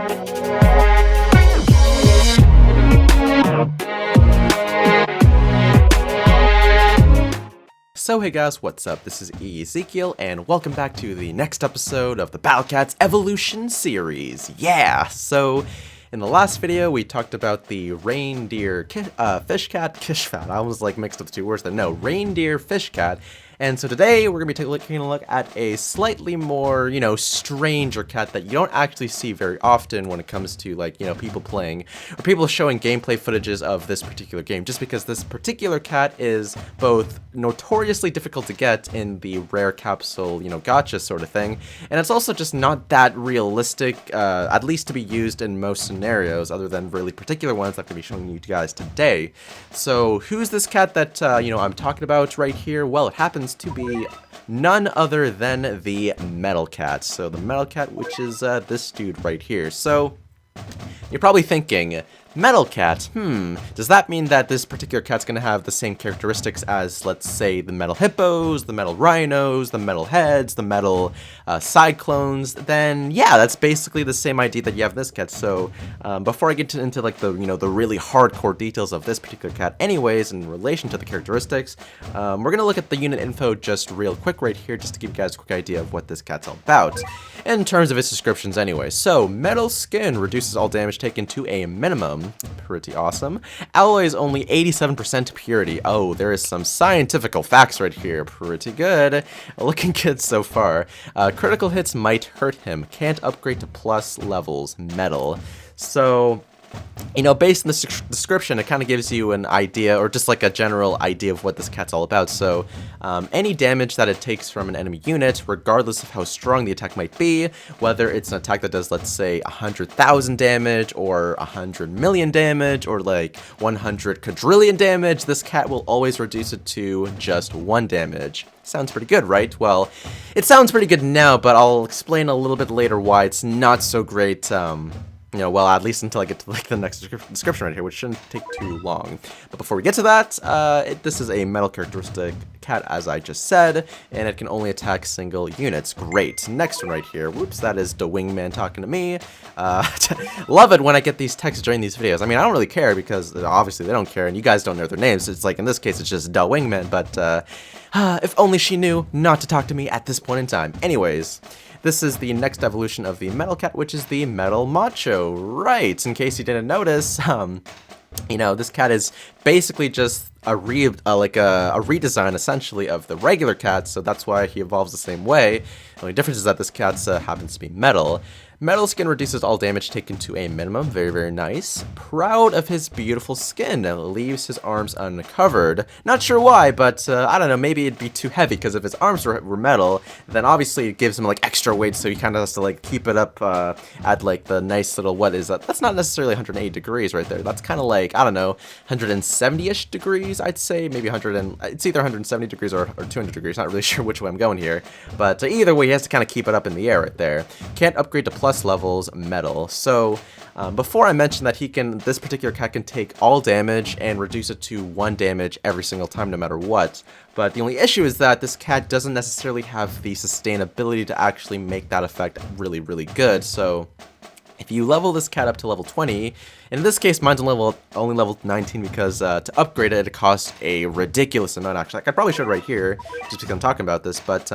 So hey guys, what's up? This is Ezekiel, and welcome back to the next episode of the Battle Cats Evolution series. Yeah! So, in the last video, we talked about the reindeer fish cat, kishfat. I was like mixed up the two words there. No, reindeer fish cat. And so today, we're going to be taking a look at a slightly more, stranger cat that you don't actually see very often when it comes to, people playing, or people showing gameplay footages of this particular game, just because this particular cat is both notoriously difficult to get in the Rare Capsule, gotcha sort of thing, and it's also just not that realistic, at least to be used in most scenarios, other than really particular ones that I'm going to be showing you guys today. So, who's this cat that, I'm talking about right here? Well, it happens to be none other than the Metal Cat. So the Metal Cat, which is this dude right here. So you're probably thinking, Metal Cat, does that mean that this particular cat's gonna have the same characteristics as, let's say, the Metal Hippos, the Metal Rhinos, the Metal Heads, the Metal Cyclones? Then, yeah, that's basically the same idea that you have in this cat. So, before I get into like the, the really hardcore details of this particular cat anyways, in relation to the characteristics, we're gonna look at the unit info just real quick right here, just to give you guys a quick idea of what this cat's all about, in terms of its descriptions anyway. So, metal skin reduces all damage taken to a minimum. Pretty awesome. Alloy is only 87% purity. Oh, there is some scientific facts right here. Pretty good. Looking good so far. Critical hits might hurt him. Can't upgrade to plus levels. Metal. So, based on the description, it kind of gives you an idea, or just like a general idea of what this cat's all about. So, any damage that it takes from an enemy unit, regardless of how strong the attack might be, whether it's an attack that does, let's say, 100,000 damage, or 100 million damage, or like 100 quadrillion damage, this cat will always reduce it to just 1 damage. Sounds pretty good, right? Well, it sounds pretty good now, but I'll explain a little bit later why it's not so great, well, at least until I get to like the next description right here, which shouldn't take too long. But before we get to that, this is a metal characteristic cat, as I just said, and it can only attack single units. Great. Next one right here. Whoops, that is the wingman talking to me. Love it when I get these texts during these videos. I mean, I don't really care because obviously they don't care, and you guys don't know their names. It's like in this case, it's just the wingman. But if only she knew not to talk to me at this point in time. Anyways. This is the next evolution of the Metal Cat, which is the Metal Macho. Right, in case you didn't notice, this cat is basically just a redesign, essentially, of the regular cat, so that's why he evolves the same way. The only difference is that this cat happens to be metal. Metal skin reduces all damage taken to a minimum. Very, very nice. Proud of his beautiful skin. Leaves his arms uncovered. Not sure why, but I don't know. Maybe it'd be too heavy, because if his arms were metal, then obviously it gives him like extra weight, so he kind of has to like keep it up at like the nice little, what is that? That's not necessarily 180 degrees right there. That's kind of like, I don't know, 170-ish degrees, I'd say. Maybe it's either 170 degrees or 200 degrees. Not really sure which way I'm going here. But either way, he has to kind of keep it up in the air right there. Can't upgrade to plus levels, metal. So before I mentioned that this particular cat can take all damage and reduce it to 1 damage every single time, no matter what. But the only issue is that this cat doesn't necessarily have the sustainability to actually make that effect really, really good. So if you level this cat up to level 20, in this case, mine's only level 19 because to upgrade it, it costs a ridiculous amount, actually. I probably should right here, just because I'm talking about this, but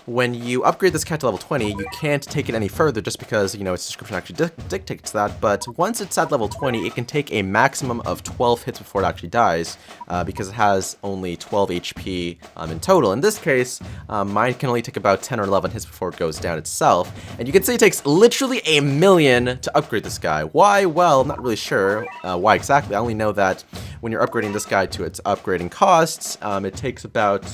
when you upgrade this cat to level 20, you can't take it any further just because, its description actually dictates that, but once it's at level 20, it can take a maximum of 12 hits before it actually dies, because it has only 12 HP in total. In this case, mine can only take about 10 or 11 hits before it goes down itself, and you can see it takes literally 1,000,000 to upgrade this guy. Why? Well, I'm not really sure why exactly. I only know that when you're upgrading this guy to its upgrading costs, it takes about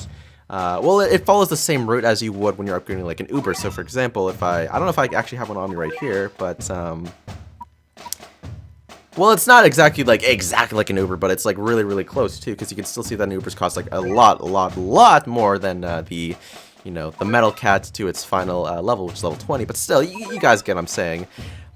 well, it follows the same route as you would when you're upgrading like an Uber. So for example, if I don't know if I actually have one on me right here, but well, it's not exactly like an Uber, but it's like really, really close too, because you can still see that an Uber's cost like a lot more than the Metal Cat to its final level, which is level 20. But still, you guys get what I'm saying.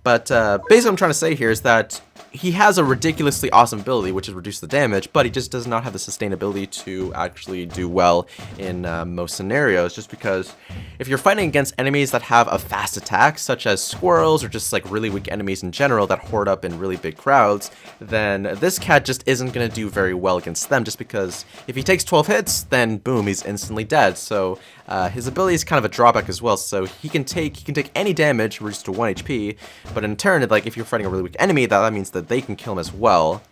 But basically what I'm trying to say here is that he has a ridiculously awesome ability, which is reduce the damage, but he just does not have the sustainability to actually do well in most scenarios, just because if you're fighting against enemies that have a fast attack, such as squirrels or just like really weak enemies in general that hoard up in really big crowds, then this cat just isn't going to do very well against them, just because if he takes 12 hits, then boom, he's instantly dead. So his ability is kind of a drawback as well, so he can take any damage reduced to 1 HP, but in turn, like if you're fighting a really weak enemy, that means that they can kill him as well.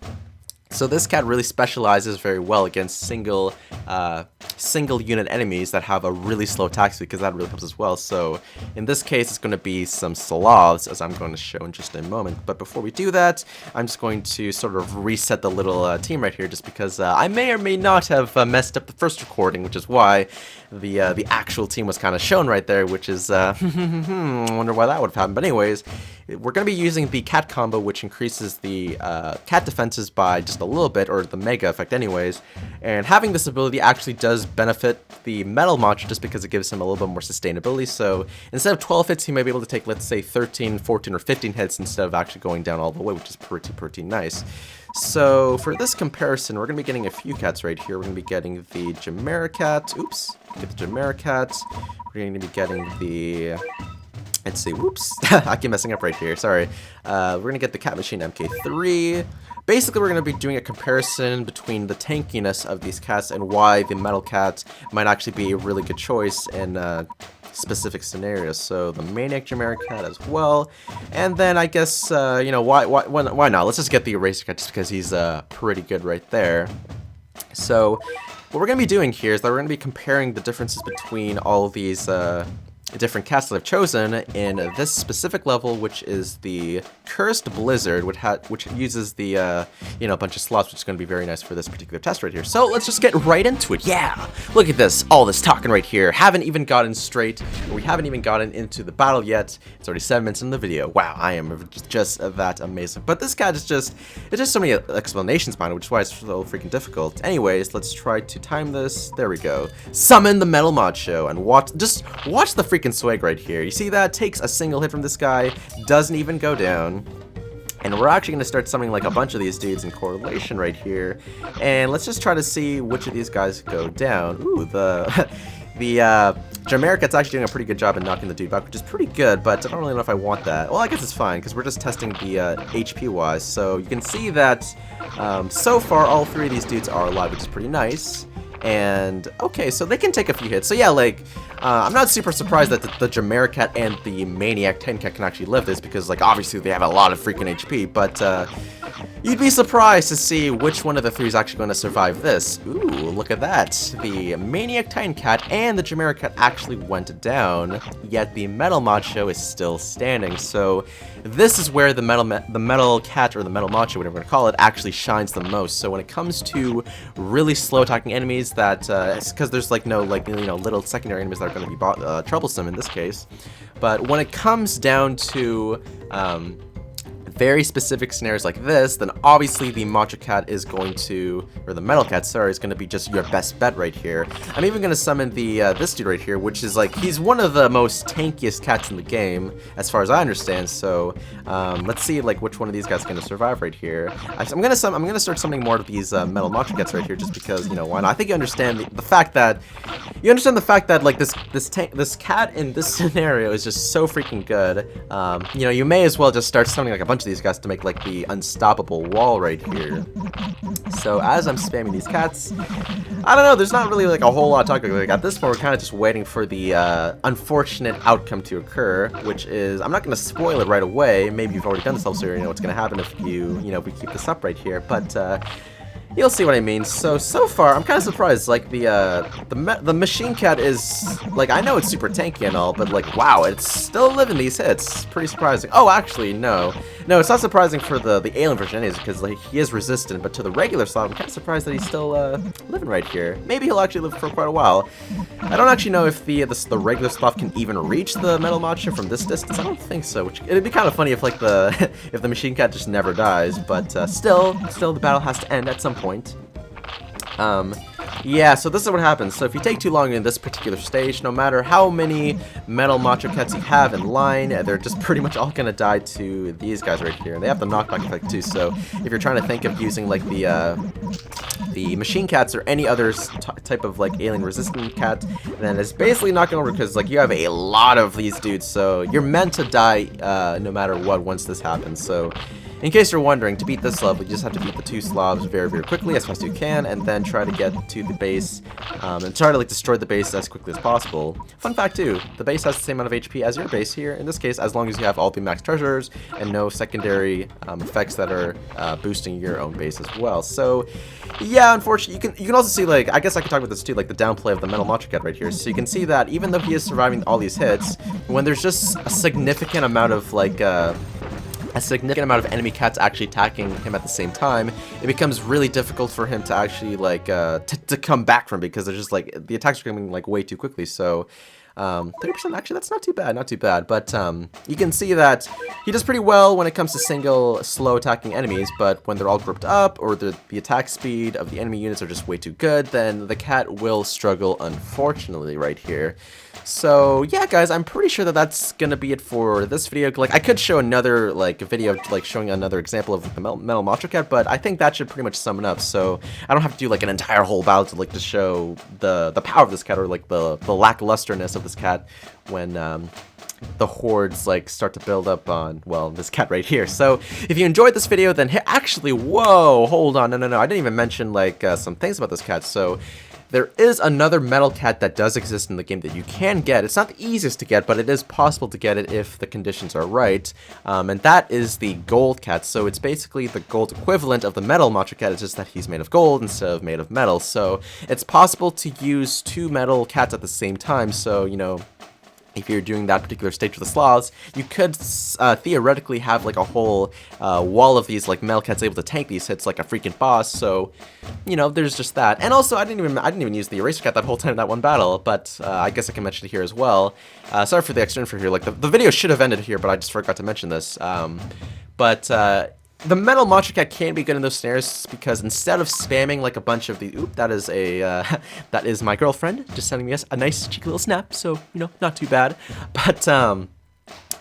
So this cat really specializes very well against single unit enemies that have a really slow attack speed, because that really helps as well. So in this case, it's going to be some sloths, as I'm going to show in just a moment. But before we do that, I'm just going to sort of reset the little team right here, just because I may or may not have messed up the first recording, which is why the actual team was kind of shown right there, which is I wonder why that would have happened. But anyways, we're going to be using the cat combo, which increases the cat defenses by just a little bit, or the mega effect anyways, and having this ability actually does benefit the Metal Macho just because it gives him a little bit more sustainability. So instead of 12 hits, he may be able to take, let's say, 13, 14, or 15 hits instead of actually going down all the way, which is pretty nice. So for this comparison, we're going to be getting a few cats right here. We're going to be getting the Rare Cat. Oops. Get the Rare Cat. We're going to be getting the... Let's see, whoops, I keep messing up right here, sorry. We're going to get the Cat Machine MK3. Basically, we're going to be doing a comparison between the tankiness of these cats and why the Metal Cat might actually be a really good choice in specific scenarios. So the Maniac Rare Cat as well. And then I guess, you know, why not? Let's just get the Eraser Cat just because he's pretty good right there. So what we're going to be doing here is that we're going to be comparing the differences between all of these different cats that I've chosen in this specific level, which is the Cursed Blizzard, which uses the, you know, a bunch of slots, which is going to be very nice for this particular test right here. So let's just get right into it. Yeah, look at this, all this talking right here. Haven't even gotten straight, or we haven't even gotten into the battle yet. It's already 7 minutes in the video. Wow, I am just that amazing. But this cat is just, it's just so many explanations behind it, which is why it's so freaking difficult. Anyways, let's try to time this. There we go. Summon the Metal Macho, and watch the freaking swag right here. You see that? Takes a single hit from this guy, doesn't even go down. And we're actually going to start summoning like a bunch of these dudes in correlation right here. And let's just try to see which of these guys go down. Ooh, the Rare Cat's actually doing a pretty good job in knocking the dude back, which is pretty good, but I don't really know if I want that. Well, I guess it's fine, because we're just testing the HP-wise. So you can see that so far all 3 of these dudes are alive, which is pretty nice. And, okay, so they can take a few hits. So yeah, like, I'm not super surprised that the Rare Cat and the Maniac Titan Cat can actually live this, because, like, obviously they have a lot of freaking HP, but, you'd be surprised to see which one of the 3 is actually going to survive this. Ooh, look at that. The Maniac Titan Cat and the Rare Cat actually went down, yet the Metal Macho is still standing. So this is where the Metal Cat, or the Metal Macho, whatever we're going to call it, actually shines the most. So when it comes to really slow attacking enemies that, because there's like no, like, you know, little secondary enemies that are going to be troublesome in this case. But when it comes down to, very specific scenarios like this, then obviously the Macho Cat is going to, or the Metal Cat, sorry, is going to be just your best bet right here. I'm even going to summon the this dude right here, which is like, he's one of the most tankiest cats in the game, as far as I understand. So let's see like which one of these guys is going to survive right here. I'm going to start summoning more of these Metal Macho Cats right here, just because, you know, why not? I think you understand the fact that like this cat in this scenario is just so freaking good. You know, you may as well just start summoning like a bunch of these guys to make like the unstoppable wall right here. So as I'm spamming these cats, I don't know, there's not really like a whole lot of talking. Like at this point, we're kind of just waiting for the unfortunate outcome to occur, which is, I'm not going to spoil it right away. Maybe you've already done this also, you know what's going to happen if you know, if we keep this up right here, but you'll see what I mean. So far, I'm kind of surprised. Like the Machine Cat is like, I know it's super tanky and all, but like, wow, it's still living these hits. Pretty surprising. Oh, actually, no, it's not surprising for the alien version, anyways, because like he is resistant. But to the regular slot, I'm kind of surprised that he's still living right here. Maybe he'll actually live for quite a while. I don't actually know if the regular sloth can even reach the Metal Macho from this distance. I don't think so. Which it'd be kind of funny if like if the Machine Cat just never dies. But still, the battle has to end at some point. Yeah, so this is what happens. So if you take too long in this particular stage, no matter how many Metal Macho Cats you have in line, they're just pretty much all gonna die to these guys right here. And they have the knockback effect too, so if you're trying to think of using like the machine cats or any other type of like alien resistant cat, then it's basically not gonna work because like you have a lot of these dudes, so you're meant to die no matter what once this happens. So in case you're wondering, to beat this level, you just have to beat the 2 slobs very, very quickly, as fast as you can, and then try to get to the base, and try to like destroy the base as quickly as possible. Fun fact too, the base has the same amount of HP as your base here, in this case, as long as you have all the max treasures, and no secondary effects that are boosting your own base as well. So, yeah, unfortunately, you can also see, like, I guess I could talk about this too, like the downplay of the Metal Macho Cat right here. So you can see that even though he is surviving all these hits, when there's just a significant amount of, like, enemy cats actually attacking him at the same time, it becomes really difficult for him to actually like to come back from, because they're just like the attacks are coming like way too quickly. So 30%, actually that's not too bad, but you can see that he does pretty well when it comes to single slow attacking enemies, but when they're all grouped up or the attack speed of the enemy units are just way too good, then the cat will struggle, unfortunately, right here. So yeah, guys, I'm pretty sure that that's gonna be it for this video. Like, I could show another like video like showing another example of the Metal Macho Cat, but I think that should pretty much sum it up. So I don't have to do like an entire whole battle to like to show the power of this cat, or like the lacklusterness of this cat when the hordes like start to build up on, well, this cat right here. So if you enjoyed this video, then actually, whoa, hold on, no, I didn't even mention like some things about this cat. So there is another metal cat that does exist in the game that you can get. It's not the easiest to get, but it is possible to get it if the conditions are right. And that is the gold cat. So it's basically the gold equivalent of the Metal Macho Cat. It's just that he's made of gold instead of made of metal. So it's possible to use 2 metal cats at the same time. So, you know, if you're doing that particular stage with the sloths, you could theoretically have like a whole wall of these like metal cats able to tank these hits like a freaking boss. So, you know, there's just that. And also, I didn't even use the eraser cat that whole time in that one battle, but I guess I can mention it here as well. Sorry for the extra info here. Like the video should have ended here, but I just forgot to mention this. The Metal Macho Cat can be good in those scenarios because instead of spamming like a bunch of the, oop, that is a, that is my girlfriend just sending me a nice cheeky little snap, so, you know, not too bad. But,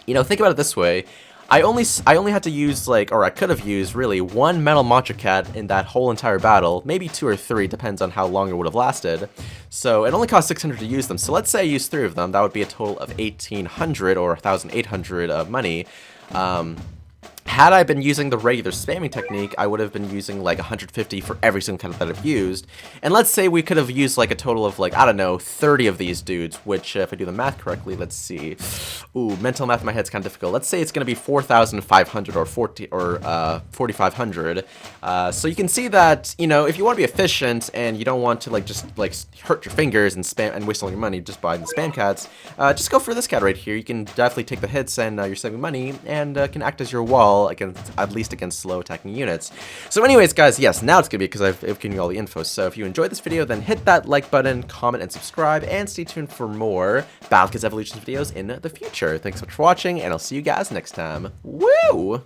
you know, think about it this way. I only had to use like, or I could have used really 1 Metal Macho Cat in that whole entire battle, maybe 2 or 3, depends on how long it would have lasted. So it only cost 600 to use them. So let's say I used 3 of them, that would be a total of 1,800 or 1,800 of money. Had I been using the regular spamming technique, I would have been using like 150 for every single cat that I've used. And let's say we could have used like a total of like, I don't know, 30 of these dudes, which if I do the math correctly, let's see. Ooh, mental math in my head's kind of difficult. Let's say it's going to be 4,500 or 4,500. So you can see that, you know, if you want to be efficient and you don't want to like just like hurt your fingers and spam and waste all your money just buying the spam cats, just go for this cat right here. You can definitely take the hits and you're saving money and can act as your wall against, at least against slow attacking units. So anyways, guys, yes, now it's gonna be because I've given you all the info. So if you enjoyed this video, then hit that like button, comment, and subscribe, and stay tuned for more Battle Cats Evolutions videos in the future. Thanks so much for watching, and I'll see you guys next time. Woo!